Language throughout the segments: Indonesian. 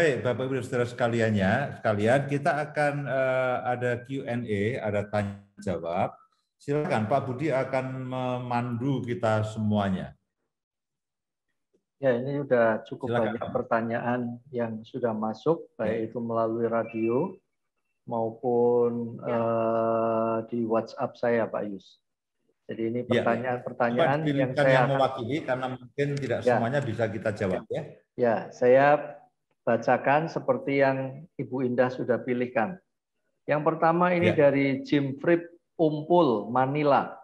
Baik, Bapak Ibu Saudara sekalian, kita akan ada Q&A, ada tanya jawab. Silakan Pak Budi akan memandu kita semuanya. Ya, ini sudah cukup Silakan, banyak Pak. pertanyaan yang sudah masuk, baik itu melalui radio maupun di WhatsApp saya, Pak Yus. Jadi ini pertanyaan-pertanyaan yang saya akan mewakili karena mungkin tidak semuanya bisa kita jawab ya. Ya, saya bacakan seperti yang Ibu Indah sudah pilihkan. Yang pertama ini dari Jim Fripp Umpul, Manila.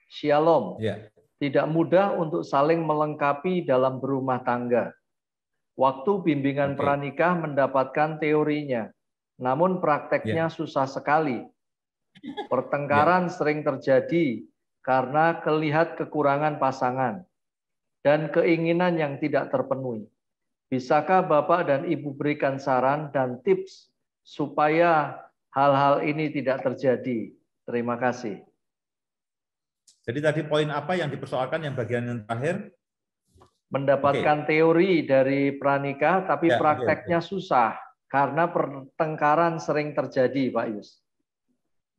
Shalom. Tidak mudah untuk saling melengkapi dalam berumah tangga. Waktu bimbingan pranikah mendapatkan teorinya, namun prakteknya susah sekali. Pertengkaran sering terjadi karena kelihat kekurangan pasangan dan keinginan yang tidak terpenuhi. Bisakah Bapak dan Ibu berikan saran dan tips supaya hal-hal ini tidak terjadi? Terima kasih. Jadi tadi poin apa yang dipersoalkan yang bagian yang terakhir? Mendapatkan teori dari pranikah, tapi prakteknya susah karena pertengkaran sering terjadi, Pak Yus.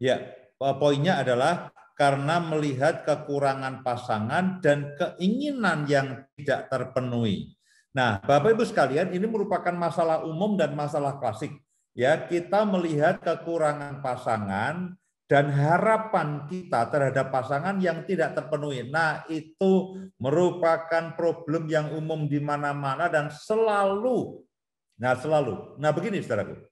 Ya, poinnya adalah karena melihat kekurangan pasangan dan keinginan yang tidak terpenuhi. Nah, Bapak Ibu sekalian, ini merupakan masalah umum dan masalah klasik. Ya, kita melihat kekurangan pasangan dan harapan kita terhadap pasangan yang tidak terpenuhi. Nah, itu merupakan problem yang umum di mana-mana dan selalu. Nah, begini saudaraku.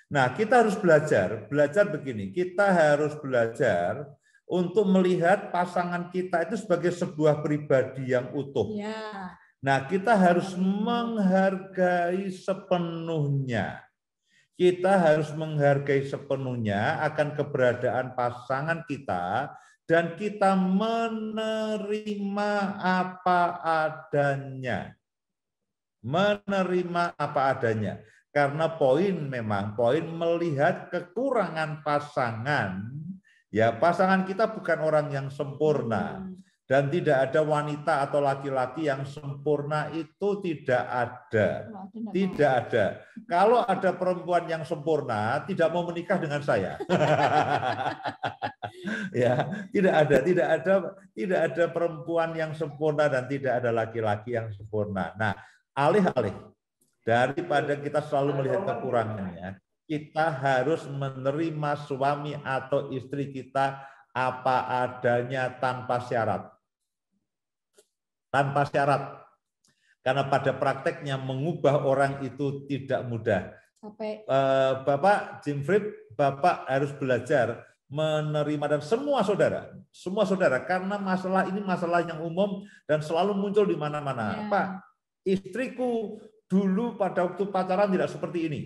Nah, kita harus belajar begini. Kita harus belajar untuk melihat pasangan kita itu sebagai sebuah pribadi yang utuh. Ya. Nah, kita harus menghargai sepenuhnya. Kita harus menghargai sepenuhnya akan keberadaan pasangan kita dan kita menerima apa adanya. Menerima apa adanya. Karena poin melihat kekurangan pasangan. Ya, pasangan kita bukan orang yang sempurna. Dan tidak ada wanita atau laki-laki yang sempurna, itu tidak ada. Tidak ada. Kalau ada perempuan yang sempurna, tidak mau menikah dengan saya. Ya, tidak ada perempuan yang sempurna dan tidak ada laki-laki yang sempurna. Nah, alih-alih daripada kita selalu melihat kekurangannya, kita harus menerima suami atau istri kita apa adanya tanpa syarat. Tanpa syarat. Karena pada prakteknya mengubah orang itu tidak mudah. Bapak Jim Fripp, Bapak harus belajar menerima dan semua saudara, karena masalah ini masalah yang umum dan selalu muncul di mana-mana. Pak, istriku dulu pada waktu pacaran tidak seperti ini.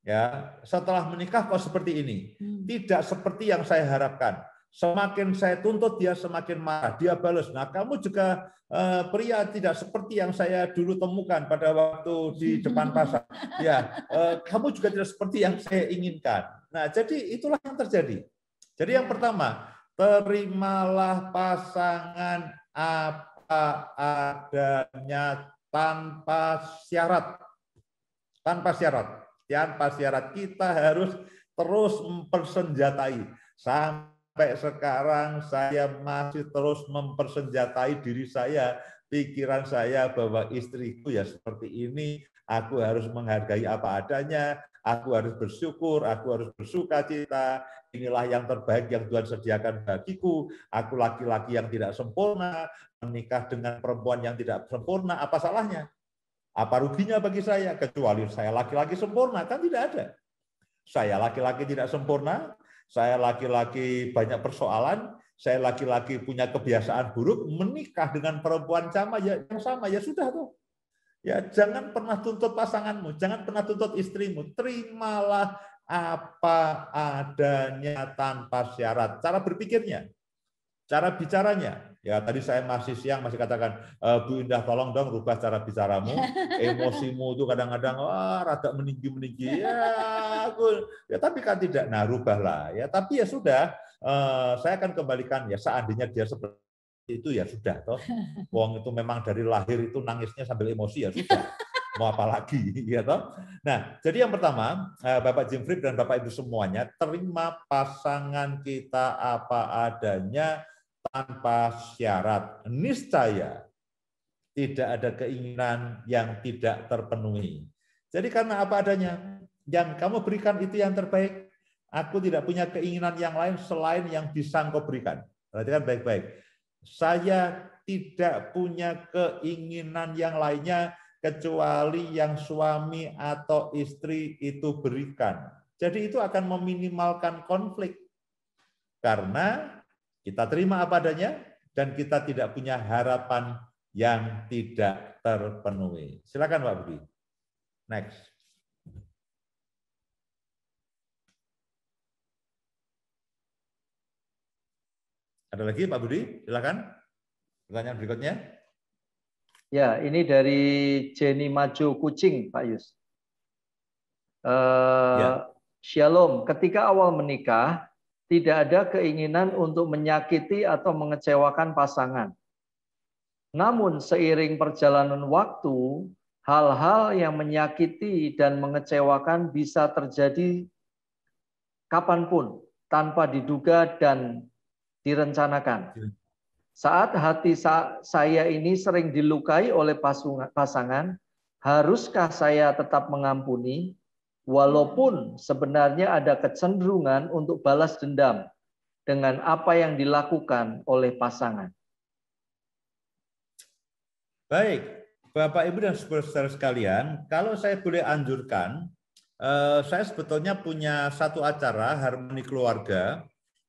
Ya, setelah menikah kok seperti ini. Tidak seperti yang saya harapkan. Semakin saya tuntut dia semakin marah, dia balas. Nah, kamu juga pria tidak seperti yang saya dulu temukan pada waktu di depan pasar. Ya, kamu juga tidak seperti yang saya inginkan. Nah, jadi itulah yang terjadi. Jadi yang pertama, terimalah pasangan apa adanya tanpa syarat. Tanpa syarat. Tanpa syarat. Kita harus terus mempersenjatai. Sampai sekarang saya masih terus mempersenjatai diri saya, pikiran saya bahwa istriku ya seperti ini, aku harus menghargai apa adanya, aku harus bersyukur, aku harus bersukacita, inilah yang terbaik yang Tuhan sediakan bagiku, aku laki-laki yang tidak sempurna, menikah dengan perempuan yang tidak sempurna, apa salahnya? Apa ruginya bagi saya? Kecuali saya laki-laki sempurna, kan tidak ada. Saya laki-laki tidak sempurna, saya laki-laki banyak persoalan, saya laki-laki punya kebiasaan buruk, menikah dengan perempuan yang sama, ya sudah tuh. Ya, jangan pernah tuntut pasanganmu, jangan pernah tuntut istrimu, terimalah apa adanya tanpa syarat. Cara berpikirnya, cara bicaranya. Ya, tadi saya masih siang masih katakan, Bu Indah tolong dong rubah cara bicaramu, emosimu itu kadang-kadang rada meninggi-meninggi. Ya, tapi kan tidak. Nah, rubahlah ya. Tapi ya sudah, saya akan kembalikan ya seandainya dia seperti itu ya sudah toh. Wong itu memang dari lahir itu nangisnya sambil emosi ya sudah. Mau apa lagi, ya toh? Nah, jadi yang pertama, Bapak Jim Fripp dan Bapak Ibu semuanya, terima pasangan kita apa adanya tanpa syarat. Niscaya tidak ada keinginan yang tidak terpenuhi. Jadi karena apa adanya, yang kamu berikan itu yang terbaik. Aku tidak punya keinginan yang lain selain yang bisa engkau berikan. Perhatikan baik-baik. Saya tidak punya keinginan yang lainnya kecuali yang suami atau istri itu berikan. Jadi itu akan meminimalkan konflik. Karena kita terima apa adanya dan kita tidak punya harapan yang tidak terpenuhi. Silakan Pak Budi. Next. Ada lagi Pak Budi? Silakan. Pertanyaan berikutnya. Ya, ini dari Jenny Majo Kucing, Pak Yus. Shalom, ketika awal menikah, tidak ada keinginan untuk menyakiti atau mengecewakan pasangan. Namun seiring perjalanan waktu, hal-hal yang menyakiti dan mengecewakan bisa terjadi kapanpun, tanpa diduga dan direncanakan. Saat hati saya ini sering dilukai oleh pasangan, haruskah saya tetap mengampuni, walaupun sebenarnya ada kecenderungan untuk balas dendam dengan apa yang dilakukan oleh pasangan? Baik, Bapak, Ibu, dan saudara sekalian, kalau saya boleh anjurkan, saya sebetulnya punya satu acara Harmoni Keluarga,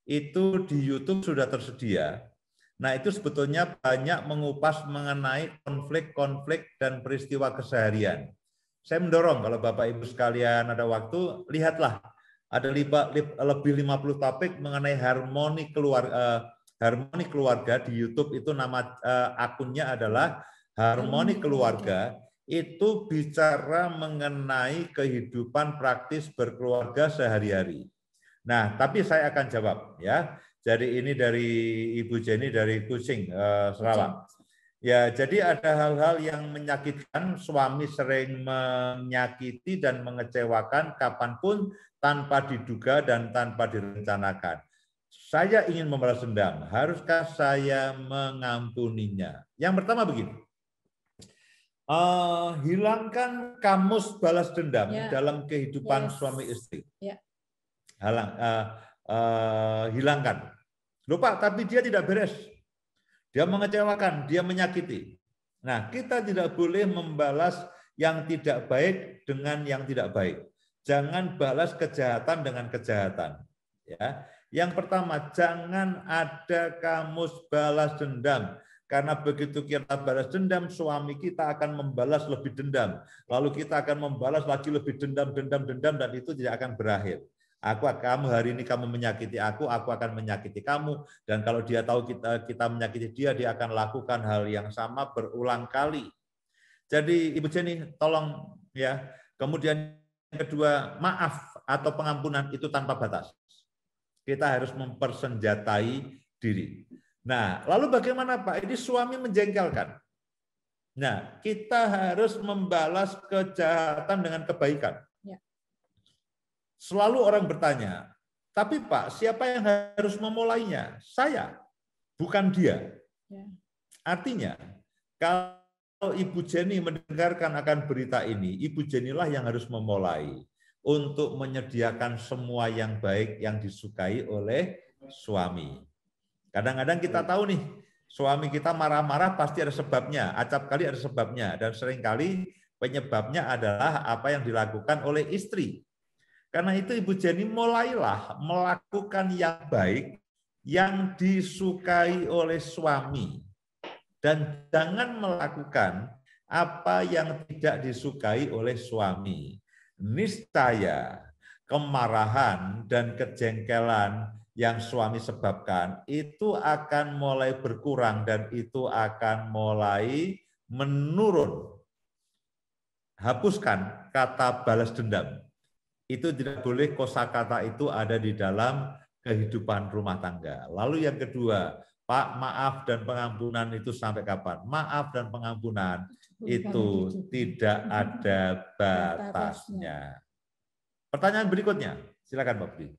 itu di YouTube sudah tersedia. Nah, itu sebetulnya banyak mengupas mengenai konflik-konflik dan peristiwa keseharian. Saya mendorong kalau Bapak Ibu sekalian ada waktu, lihatlah. Ada lebih 50 topik mengenai harmoni keluarga di YouTube. Itu nama akunnya adalah Harmoni Keluarga. Itu bicara mengenai kehidupan praktis berkeluarga sehari-hari. Nah, tapi saya akan jawab ya. Jadi ini dari Ibu Jenny dari Kucing, Sarawak. Ya, jadi ada hal-hal yang menyakitkan, suami sering menyakiti dan mengecewakan kapanpun tanpa diduga dan tanpa direncanakan. Saya ingin membalas dendam, haruskah saya mengampuninya? Yang pertama begini, hilangkan kamus balas dendam dalam kehidupan suami istri. Hilangkan. Loh Pak, tapi dia tidak beres. Dia mengecewakan, dia menyakiti. Nah, kita tidak boleh membalas yang tidak baik dengan yang tidak baik. Jangan balas kejahatan dengan kejahatan. Ya. Yang pertama, jangan ada kamus balas dendam. Karena begitu kita balas dendam, suami kita akan membalas lebih dendam. Lalu kita akan membalas lagi lebih dendam, dan itu tidak akan berakhir. Kamu hari ini kamu menyakiti aku akan menyakiti kamu, dan kalau dia tahu kita menyakiti dia akan lakukan hal yang sama berulang kali. Jadi Ibu Jenny, tolong ya. Kemudian yang kedua, maaf atau pengampunan itu tanpa batas. Kita harus mempersenjatai diri. Nah, lalu bagaimana Pak? Ini suami menjengkelkan. Nah, kita harus membalas kejahatan dengan kebaikan. Selalu orang bertanya, tapi Pak, siapa yang harus memulainya? Saya, bukan dia. Artinya, kalau Ibu Jenny mendengarkan akan berita ini, Ibu Jenny lah yang harus memulai untuk menyediakan semua yang baik yang disukai oleh suami. Kadang-kadang kita tahu nih, suami kita marah-marah pasti ada sebabnya, acap kali ada sebabnya, dan seringkali penyebabnya adalah apa yang dilakukan oleh istri. Karena itu Ibu Jenny mulailah melakukan yang baik yang disukai oleh suami. Dan jangan melakukan apa yang tidak disukai oleh suami. Niscaya kemarahan dan kejengkelan yang suami sebabkan itu akan mulai berkurang dan itu akan mulai menurun. Hapuskan kata balas dendam. Itu tidak boleh kosakata itu ada di dalam kehidupan rumah tangga. Lalu yang kedua, Pak, maaf dan pengampunan itu sampai kapan? Maaf dan pengampunan itu tidak ada batasnya. Pertanyaan berikutnya, silakan Pak Budi.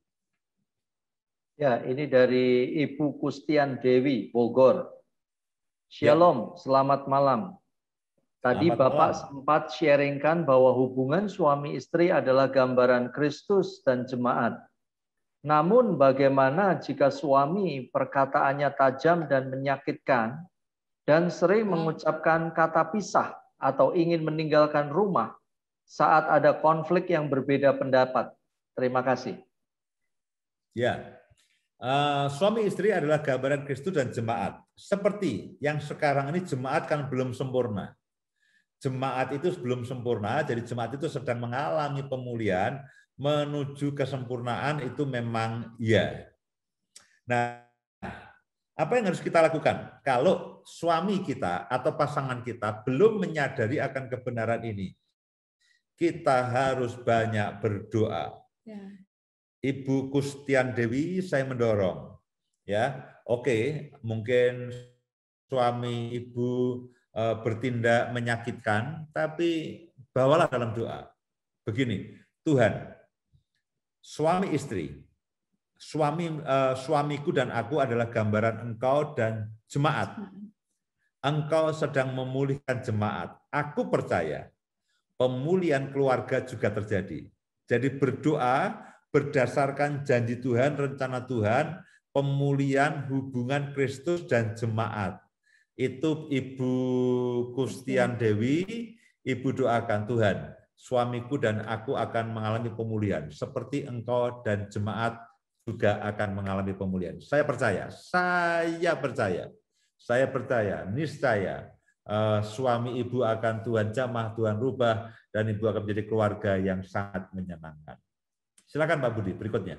Ya, ini dari Ibu Kustian Dewi, Bogor. Shalom, ya. Selamat malam. Tadi selamat Bapak malam. sempat sharingkan bahwa hubungan suami istri adalah gambaran Kristus dan jemaat. Namun bagaimana jika suami perkataannya tajam dan menyakitkan dan sering mengucapkan kata pisah atau ingin meninggalkan rumah saat ada konflik yang berbeda pendapat? Terima kasih. Ya, suami istri adalah gambaran Kristus dan jemaat. Seperti yang sekarang ini jemaat kan belum sempurna. Jemaat itu belum sempurna, jadi jemaat itu sedang mengalami pemulihan menuju kesempurnaan itu memang iya. Nah, apa yang harus kita lakukan? Kalau suami kita atau pasangan kita belum menyadari akan kebenaran ini, kita harus banyak berdoa. Ya. Ibu Kustian Dewi, saya mendorong, ya, oke, mungkin suami ibu bertindak menyakitkan, tapi bawalah dalam doa. Begini, Tuhan, suami istri, suamiku dan aku adalah gambaran Engkau dan jemaat. Engkau sedang memulihkan jemaat. Aku percaya pemulihan keluarga juga terjadi. Jadi berdoa berdasarkan janji Tuhan, rencana Tuhan, pemulihan hubungan Kristus dan jemaat. Itu Ibu Kustian Dewi, Ibu doakan Tuhan, suamiku dan aku akan mengalami pemulihan. Seperti engkau dan jemaat juga akan mengalami pemulihan. Saya percaya, niscaya suami ibu akan Tuhan jamah, Tuhan rubah, dan ibu akan menjadi keluarga yang sangat menyenangkan. Silakan Pak Budi, berikutnya.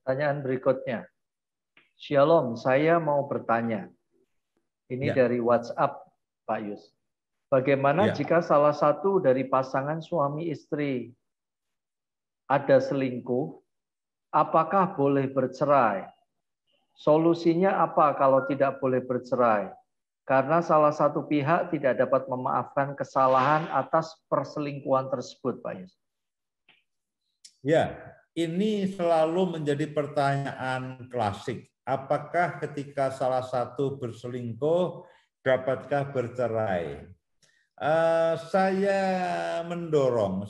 Pertanyaan berikutnya. Shalom, saya mau bertanya. Ini dari WhatsApp, Pak Yus. Bagaimana jika salah satu dari pasangan suami istri ada selingkuh, apakah boleh bercerai? Solusinya apa kalau tidak boleh bercerai? Karena salah satu pihak tidak dapat memaafkan kesalahan atas perselingkuhan tersebut, Pak Yus. Ya, ini selalu menjadi pertanyaan klasik. Apakah ketika salah satu berselingkuh, dapatkah bercerai? Saya mendorong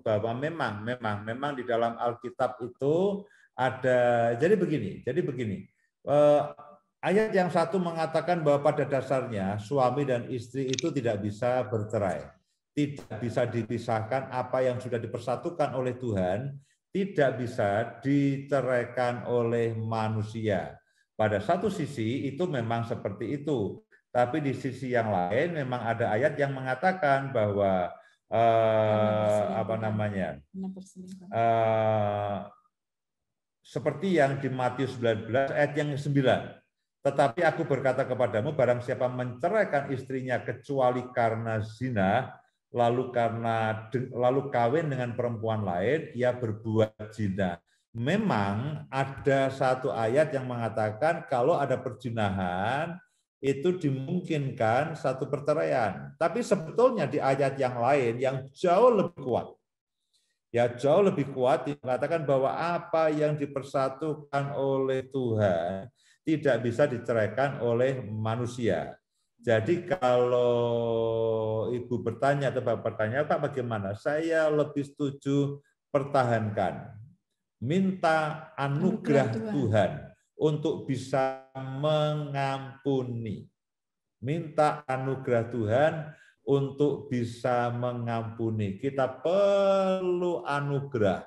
bahwa memang di dalam Alkitab itu ada. Jadi begini. Ayat yang satu mengatakan bahwa pada dasarnya suami dan istri itu tidak bisa bercerai, tidak bisa dipisahkan. Apa yang sudah dipersatukan oleh Tuhan tidak bisa diceraikan oleh manusia. Pada satu sisi itu memang seperti itu, tapi di sisi yang lain memang ada ayat yang mengatakan bahwa seperti yang di Matius 19 ayat yang 9. Tetapi aku berkata kepadamu, barang siapa menceraikan istrinya kecuali karena zina, lalu kawin dengan perempuan lain, ia berbuat zina. Memang ada satu ayat yang mengatakan kalau ada perzinahan itu dimungkinkan satu perceraian. Tapi sebetulnya di ayat yang lain yang jauh lebih kuat, dikatakan bahwa apa yang dipersatukan oleh Tuhan tidak bisa diceraikan oleh manusia. Jadi kalau Ibu bertanya atau Bapak bertanya, Pak bagaimana? Saya lebih setuju pertahankan. Minta anugerah Tuhan untuk bisa mengampuni. Minta anugerah Tuhan untuk bisa mengampuni. Kita perlu anugerah.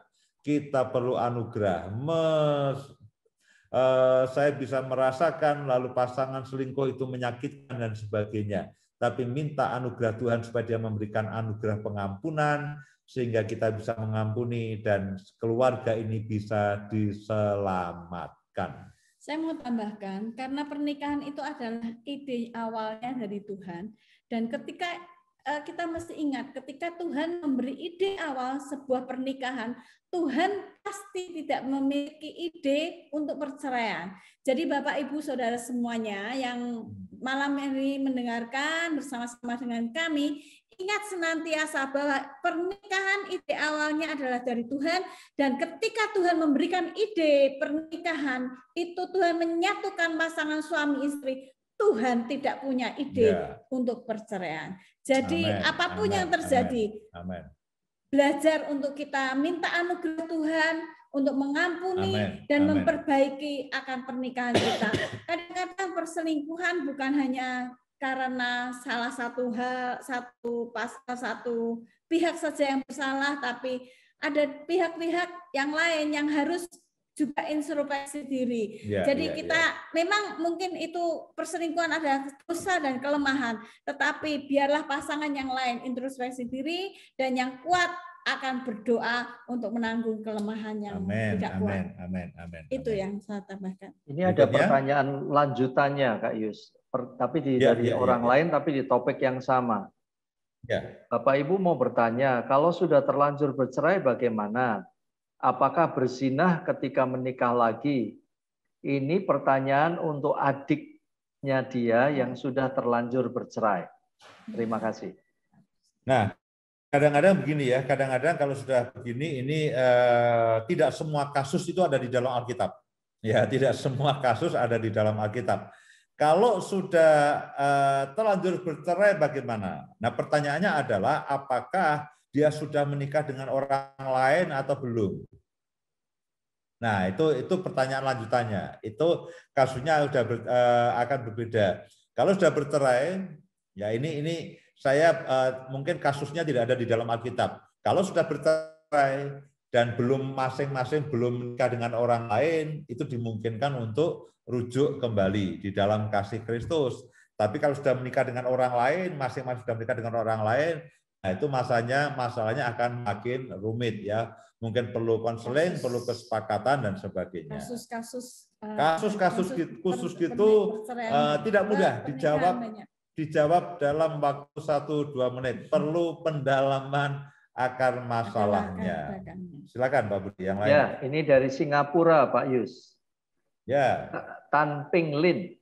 Saya bisa merasakan lalu pasangan selingkuh itu menyakitkan dan sebagainya. Tapi minta anugerah Tuhan supaya dia memberikan anugerah pengampunan sehingga kita bisa mengampuni dan keluarga ini bisa diselamatkan. Saya mau tambahkan, karena pernikahan itu adalah ide awalnya dari Tuhan, dan ketika kita mesti ingat ketika Tuhan memberi ide awal sebuah pernikahan, Tuhan pasti tidak memiliki ide untuk perceraian. Jadi Bapak Ibu Saudara semuanya yang malam ini mendengarkan bersama-sama dengan kami, ingat senantiasa bahwa pernikahan ide awalnya adalah dari Tuhan, dan ketika Tuhan memberikan ide pernikahan, itu Tuhan menyatukan pasangan suami istri. Tuhan tidak punya ide untuk perceraian. Jadi apapun yang terjadi, belajar untuk kita minta anugerah Tuhan untuk mengampuni dan memperbaiki akan pernikahan kita. Kadang-kadang perselingkuhan bukan hanya karena salah satu hal, satu pihak saja yang bersalah, tapi ada pihak-pihak yang lain yang harus juga introspeksi diri. Jadi kita memang mungkin itu perselingkuhan adalah dosa dan kelemahan, tetapi biarlah pasangan yang lain introspeksi diri, dan yang kuat akan berdoa untuk menanggung kelemahan yang tidak kuat. Amin. Itu yang saya tambahkan. Ini ada pertanyaan lanjutannya, Kak Yus, tapi dari orang lain, tapi di topik yang sama. Bapak Ibu mau bertanya, kalau sudah terlanjur bercerai bagaimana? Apakah berzinah ketika menikah lagi? Ini pertanyaan untuk adiknya dia yang sudah terlanjur bercerai. Terima kasih. Nah, kadang-kadang begini ya, kadang-kadang kalau sudah begini, ini tidak semua kasus itu ada di dalam Alkitab. Ya, tidak semua kasus ada di dalam Alkitab. Kalau sudah terlanjur bercerai bagaimana? Nah, pertanyaannya adalah apakah dia sudah menikah dengan orang lain atau belum? Nah, itu pertanyaan lanjutannya. Itu kasusnya akan berbeda. Kalau sudah bercerai, ya ini saya mungkin kasusnya tidak ada di dalam Alkitab. Kalau sudah bercerai dan belum masing-masing belum menikah dengan orang lain, itu dimungkinkan untuk rujuk kembali di dalam kasih Kristus. Tapi kalau sudah menikah dengan orang lain, masing-masing sudah menikah dengan orang lain, nah itu masalahnya akan makin rumit ya. Mungkin perlu konseling, perlu kesepakatan dan sebagainya. Kasus-kasus khusus gitu tidak mudah dijawab dalam waktu 1-2 menit. Perlu pendalaman akar masalahnya. Silakan Pak Budi yang lain. Ya, ini dari Singapura Pak Yus. Ya. Tan Ping Lin.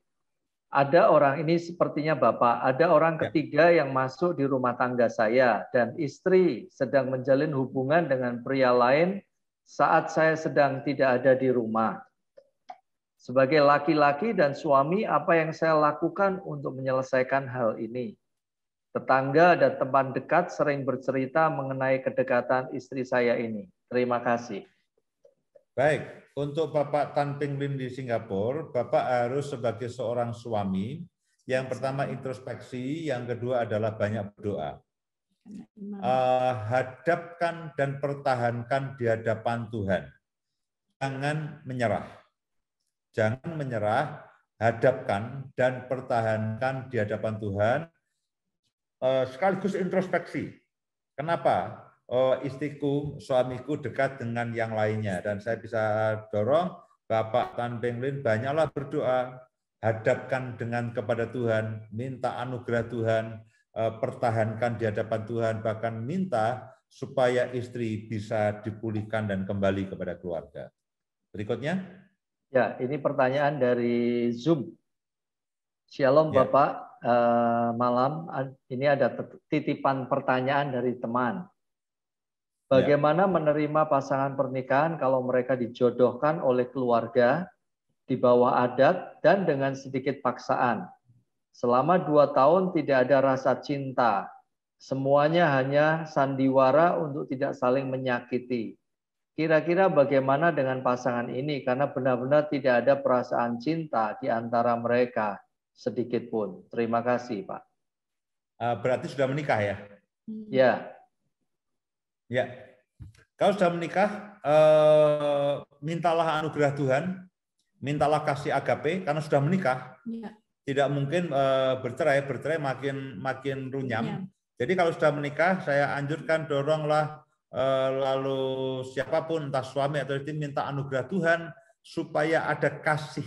Ada orang, ini sepertinya Bapak, ada orang ketiga yang masuk di rumah tangga saya dan istri sedang menjalin hubungan dengan pria lain saat saya sedang tidak ada di rumah. Sebagai laki-laki dan suami, apa yang saya lakukan untuk menyelesaikan hal ini? Tetangga dan teman dekat sering bercerita mengenai kedekatan istri saya ini. Terima kasih. Baik, untuk Bapak Tan Ping Lin di Singapura, Bapak harus sebagai seorang suami, yang pertama introspeksi, yang kedua adalah banyak berdoa. Hadapkan dan pertahankan di hadapan Tuhan. Jangan menyerah. Jangan menyerah, hadapkan dan pertahankan di hadapan Tuhan. Sekaligus introspeksi. Kenapa? Istriku, suamiku dekat dengan yang lainnya, dan saya bisa dorong Bapak Tan Ping Lin banyaklah berdoa, hadapkan dengan kepada Tuhan, minta anugerah Tuhan, pertahankan di hadapan Tuhan, bahkan minta supaya istri bisa dipulihkan dan kembali kepada keluarga. Berikutnya. Ya, ini pertanyaan dari Zoom. Shalom Bapak, malam. Ini ada titipan pertanyaan dari teman. Bagaimana menerima pasangan pernikahan kalau mereka dijodohkan oleh keluarga di bawah adat dan dengan sedikit paksaan? Selama 2 tahun tidak ada rasa cinta. Semuanya hanya sandiwara untuk tidak saling menyakiti. Kira-kira bagaimana dengan pasangan ini? Karena benar-benar tidak ada perasaan cinta di antara mereka sedikit pun. Terima kasih, Pak. Berarti sudah menikah ya? Ya. Ya, kalau sudah menikah, mintalah anugerah Tuhan, mintalah kasih agape, karena sudah menikah, tidak mungkin bercerai makin runyam. Jadi kalau sudah menikah, saya anjurkan, doronglah, lalu siapapun, entah suami atau istri, minta anugerah Tuhan, supaya ada kasih,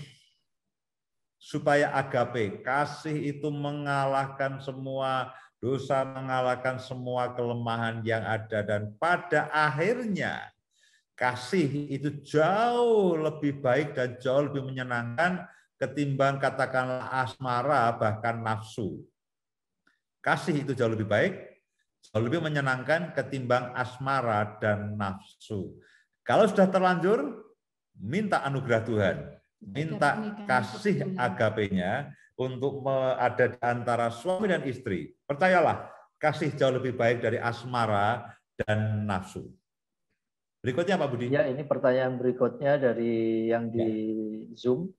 supaya agape, kasih itu mengalahkan semua Dosa mengalahkan semua kelemahan yang ada, dan pada akhirnya kasih itu jauh lebih baik dan jauh lebih menyenangkan ketimbang katakanlah asmara, bahkan nafsu. Kasih itu jauh lebih baik, jauh lebih menyenangkan ketimbang asmara dan nafsu. Kalau sudah terlanjur, minta anugerah Tuhan, minta kasih agapenya untuk ada di antara suami dan istri. Percayalah, kasih jauh lebih baik dari asmara dan nafsu. Berikutnya Pak Budi. Ya, ini pertanyaan berikutnya dari yang di Zoom.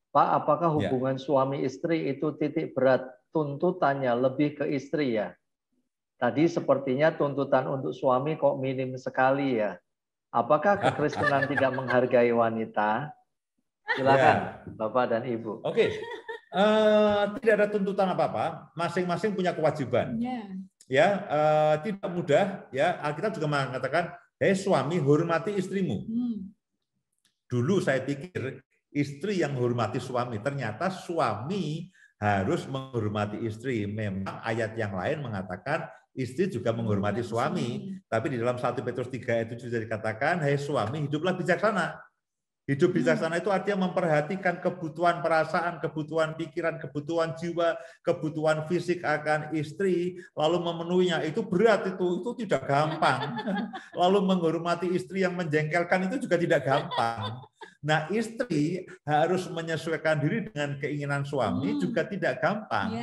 Pak, apakah hubungan suami istri itu titik berat tuntutannya lebih ke istri ya? Tadi sepertinya tuntutan untuk suami kok minim sekali ya. Apakah kekristenan tidak menghargai wanita? Silakan Bapak dan Ibu. Oke. Tidak ada tuntutan apa-apa, masing-masing punya kewajiban. Tidak mudah ya. Alkitab juga mengatakan, "Hei suami, hormati istrimu." Dulu saya pikir istri yang menghormati suami, ternyata suami harus menghormati istri. Memang ayat yang lain mengatakan istri juga menghormati suami, tapi di dalam 1 Petrus 3 ayat 7 sudah dikatakan, "Hei suami, hiduplah bijaksana." Hidup bijaksana itu artinya memperhatikan kebutuhan perasaan, kebutuhan pikiran, kebutuhan jiwa, kebutuhan fisik akan istri, lalu memenuhinya. Itu berat, itu tidak gampang. Lalu menghormati istri yang menjengkelkan itu juga tidak gampang. Nah, istri harus menyesuaikan diri dengan keinginan suami juga tidak gampang.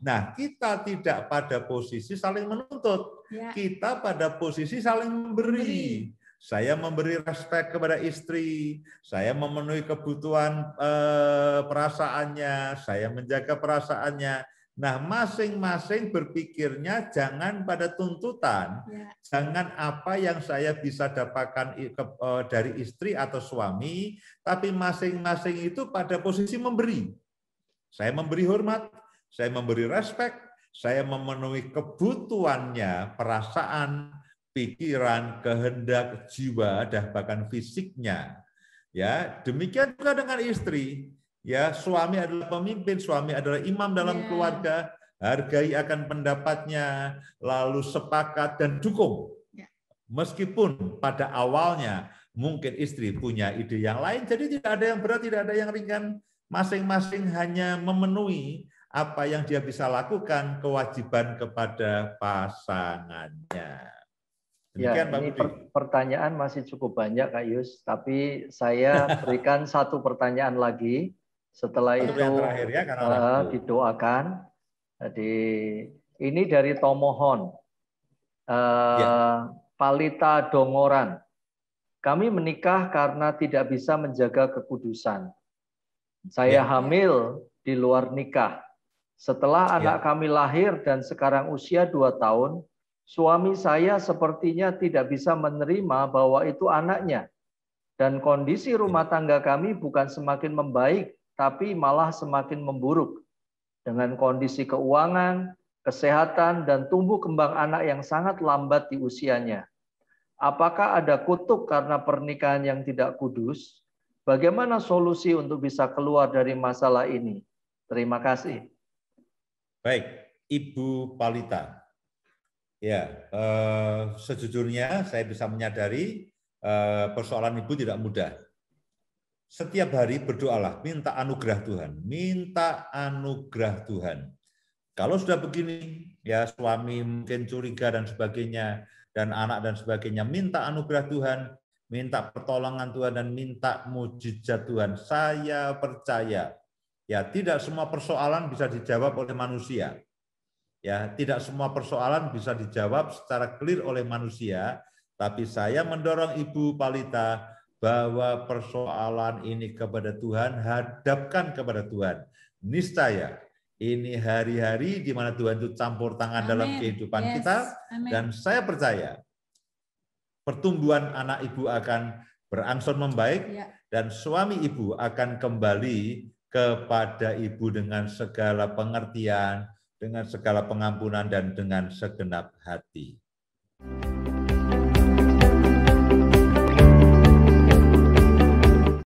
Nah, kita tidak pada posisi saling menuntut. Kita pada posisi saling memberi. Saya memberi respek kepada istri, saya memenuhi kebutuhan perasaannya, saya menjaga perasaannya. Nah, masing-masing berpikirnya jangan pada tuntutan, jangan apa yang saya bisa dapatkan dari istri atau suami, tapi masing-masing itu pada posisi memberi. Saya memberi hormat, saya memberi respek, saya memenuhi kebutuhannya, perasaan, pikiran, kehendak, jiwa, dan bahkan fisiknya. Ya, demikian juga dengan istri. Ya, suami adalah pemimpin, suami adalah imam dalam keluarga, hargai akan pendapatnya, lalu sepakat dan dukung. Meskipun pada awalnya mungkin istri punya ide yang lain, jadi tidak ada yang berat, tidak ada yang ringan. Masing-masing hanya memenuhi apa yang dia bisa lakukan, kewajiban kepada pasangannya. Ya, ini pertanyaan masih cukup banyak Kak Yus, tapi saya berikan satu pertanyaan lagi. Setelah itu terakhir, ya, didoakan. Jadi ini dari Tomohon, Palita Dongoran. Kami menikah karena tidak bisa menjaga kekudusan. Saya hamil di luar nikah. Setelah anak kami lahir dan sekarang usia 2 tahun, suami saya sepertinya tidak bisa menerima bahwa itu anaknya. Dan kondisi rumah tangga kami bukan semakin membaik, tapi malah semakin memburuk. Dengan kondisi keuangan, kesehatan, dan tumbuh kembang anak yang sangat lambat di usianya. Apakah ada kutuk karena pernikahan yang tidak kudus? Bagaimana solusi untuk bisa keluar dari masalah ini? Terima kasih. Baik, Ibu Palita. Ya, sejujurnya saya bisa menyadari persoalan Ibu tidak mudah. Setiap hari berdoalah, minta anugerah Tuhan, minta anugerah Tuhan. Kalau sudah begini, ya suami mungkin curiga dan sebagainya, dan anak dan sebagainya, minta anugerah Tuhan, minta pertolongan Tuhan, dan minta mujizat Tuhan. Saya percaya, ya tidak semua persoalan bisa dijawab oleh manusia. Ya, tidak semua persoalan bisa dijawab secara clear oleh manusia, tapi saya mendorong Ibu Palita bahwa persoalan ini kepada Tuhan, hadapkan kepada Tuhan. Niscaya ini hari-hari di mana Tuhan itu campur tangan dalam kehidupan kita. Dan saya percaya pertumbuhan anak Ibu akan berangsur membaik dan suami Ibu akan kembali kepada Ibu dengan segala pengertian, dengan segala pengampunan dan dengan segenap hati.